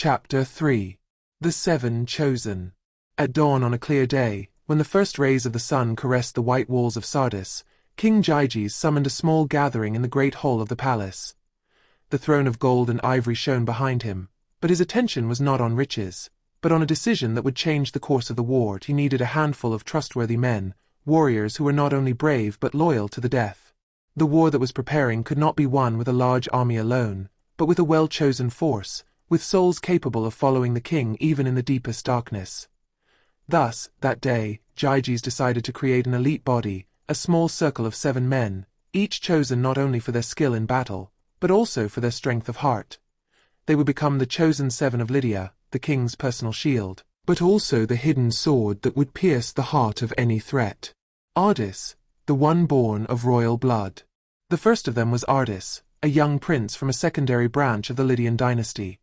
Chapter 3. The Seven Chosen. At dawn on a clear day, when the first rays of the sun caressed the white walls of Sardis, King Gyges summoned a small gathering in the great hall of the palace. The throne of gold and ivory shone behind him, but his attention was not on riches, but on a decision that would change the course of the war. He needed a handful of trustworthy men, warriors who were not only brave but loyal to the death. The war that was preparing could not be won with a large army alone, but with a well-chosen force, with souls capable of following the king even in the deepest darkness. Thus, that day, Gyges decided to create an elite body, a small circle of 7 men, each chosen not only for their skill in battle, but also for their strength of heart. They would become the chosen Seven of Lydia, the king's personal shield, but also the hidden sword that would pierce the heart of any threat. Ardis, the one born of royal blood. The first of them was Ardis, a young prince from a secondary branch of the Lydian dynasty.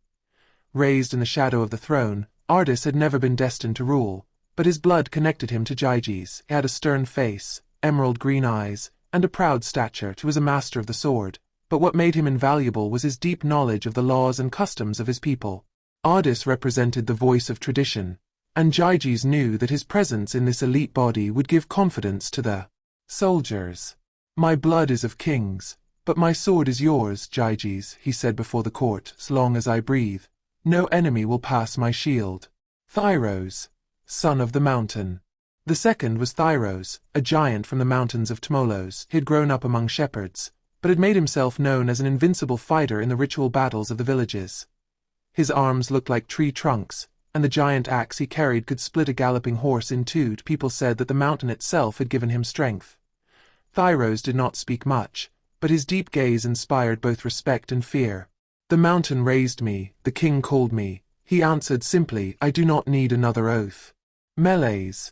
Raised in the shadow of the throne, Ardis had never been destined to rule, but his blood connected him to Gyges. He had a stern face, emerald green eyes, and a proud stature. He was a master of the sword, but what made him invaluable was his deep knowledge of the laws and customs of his people. Ardis represented the voice of tradition, and Gyges knew that his presence in this elite body would give confidence to the soldiers. "My blood is of kings, but my sword is yours, Gyges," he said before the court. "As long as I breathe, no enemy will pass my shield." 𝕳𝖎𝖉𝖉𝖕, son of the mountain. The second was 𝕳𝖎𝖉𝖉𝖕, a giant from the mountains of 𝕳𝖎𝖉𝖕. He had grown up among shepherds, but had made himself known as an invincible fighter in the ritual battles of the villages. His arms looked like tree trunks, and the giant axe he carried could split a galloping horse in two. People said that the mountain itself had given him strength. 𝕳𝖎𝖉𝖉𝖕 did not speak much, but his deep gaze inspired both respect and fear. "The mountain raised me, the king called me," he answered simply. "I do not need another oath." 𝕳𝖎𝖉𝖉𝖕,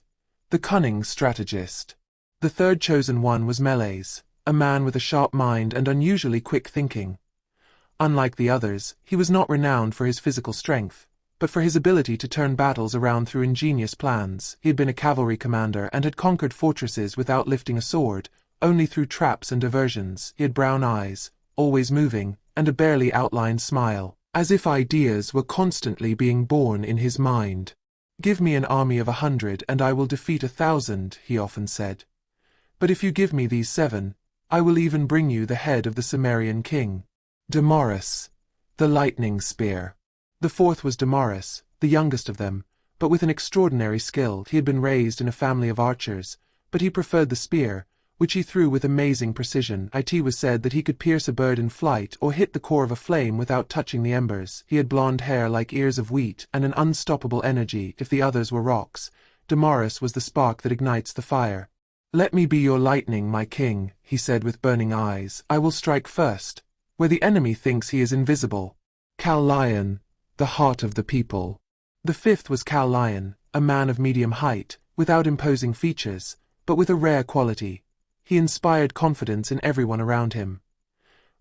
the cunning strategist. The third chosen one was 𝕳𝖎𝖉𝖉𝖕, a man with a sharp mind and unusually quick thinking. Unlike the others, he was not renowned for his physical strength, but for his ability to turn battles around through ingenious plans. He had been a cavalry commander and had conquered fortresses without lifting a sword, only through traps and diversions. He had brown eyes, always moving, and a barely outlined smile, as if ideas were constantly being born in his mind. "Give me an army of 100 and I will defeat 1,000, he often said. "But if you give me these 7, I will even bring you the head of the Sumerian king." 𝕽𝖎𝖓𝖉𝖕𝖈, the lightning spear. The fourth was 𝕽𝖎𝖉𝖕, the youngest of them, but with an extraordinary skill. He had been raised in a family of archers, but he preferred the spear, which he threw with amazing precision. It was said that he could pierce a bird in flight or hit the core of a flame without touching the embers. He had blonde hair like ears of wheat and an unstoppable energy. If the others were rocks, 𝕽𝖎𝖉𝖕 was the spark that ignites the fire. "Let me be your lightning, my king," he said with burning eyes. "I will strike first, where the enemy thinks he is invisible." 𝕬𝖎𝖓𝖉𝖈, the heart of the people. The fifth was 𝕬𝖎𝖓𝖈, a man of medium height, without imposing features, but with a rare quality. He inspired confidence in everyone around him.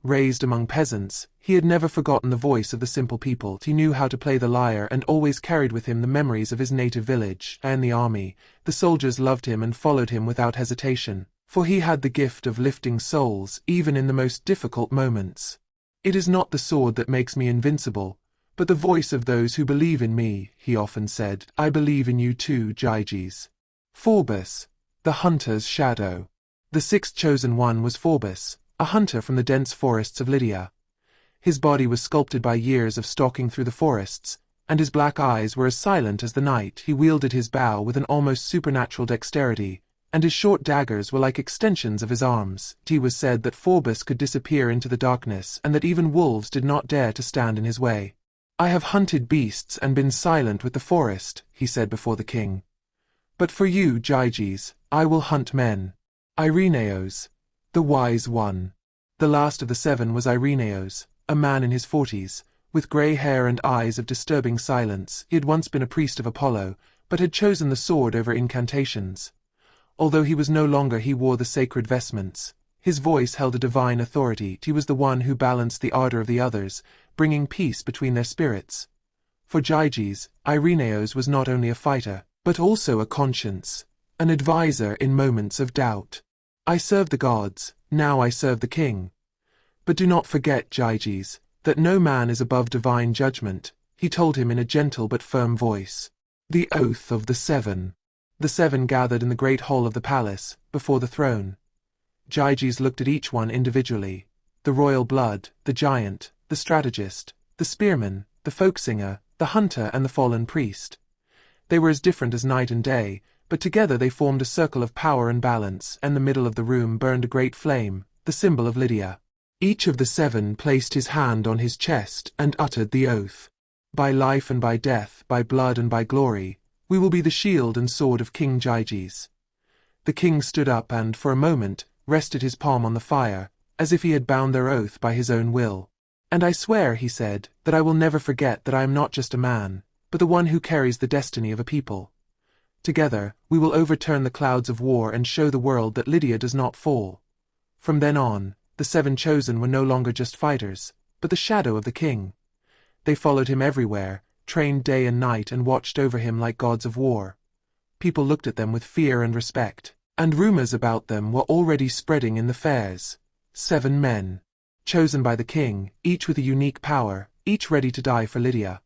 Raised among peasants, he had never forgotten the voice of the simple people. He knew how to play the lyre and always carried with him the memories of his native village. And the army, the soldiers loved him and followed him without hesitation, for he had the gift of lifting souls even in the most difficult moments. "It is not the sword that makes me invincible, but the voice of those who believe in me," he often said. "I believe in you too, Gyges." 𝕉𝖆𝖳𝖆, the hunter's shadow. The sixth chosen one was 𝕉𝖆𝖆, a hunter from the dense forests of Lydia. His body was sculpted by years of stalking through the forests, and his black eyes were as silent as the night. He wielded his bow with an almost supernatural dexterity, and his short daggers were like extensions of his arms. It was said that 𝕉𝖆𝖆 could disappear into the darkness and that even wolves did not dare to stand in his way. "I have hunted beasts and been silent with the forest," he said before the king. "But for you, Gyges, I will hunt men." 𝕬𝖓𝖉𝖗𝖉, the wise one. The last of the 7 was 𝕬𝖓𝖉𝖗𝖉, a man in his 40s, with grey hair and eyes of disturbing silence. He had once been a priest of Apollo, but had chosen the sword over incantations. Although he was no longer, he wore the sacred vestments. His voice held a divine authority. He was the one who balanced the ardor of the others, bringing peace between their spirits. For Gyges, 𝕬𝖓𝖉𝖗𝖉 was not only a fighter, but also a conscience, an advisor in moments of doubt. "I serve the gods, now I serve the king. But do not forget, Gyges, that no man is above divine judgment. he told him in a gentle but firm voice. The oath of the seven. The seven gathered in the great hall of the palace, before the throne. Gyges looked at each one individually. The royal blood, the giant, the strategist, the spearman, the folk singer, the hunter and the fallen priest. They were as different as night and day, but together they formed a circle of power and balance, and in the middle of the room burned a great flame, the symbol of Lydia. Each of the seven placed his hand on his chest and uttered the oath. By life and by death, by blood and by glory, we will be the shield and sword of King Gyges. The king stood up and, for a moment, rested his palm on the fire, as if he had bound their oath by his own will. And I swear, he said, that I will never forget that I am not just a man, but the one who carries the destiny of a people. Together, we will overturn the clouds of war and show the world that Lydia does not fall. From then on, the seven chosen were no longer just fighters, but the shadow of the king. They followed him everywhere, trained day and night and watched over him like gods of war. People looked at them with fear and respect, and rumors about them were already spreading in the fairs. 7 men, chosen by the king, each with a unique power, each ready to die for Lydia.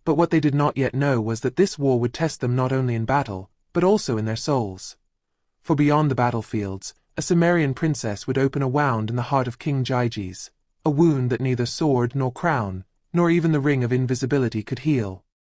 But what they did not yet know was that this war would test them not only in battle, but also in their souls. For beyond the battlefields, a Cimmerian princess would open a wound in the heart of King Gyges, a wound that neither sword nor crown, nor even the ring of invisibility could heal.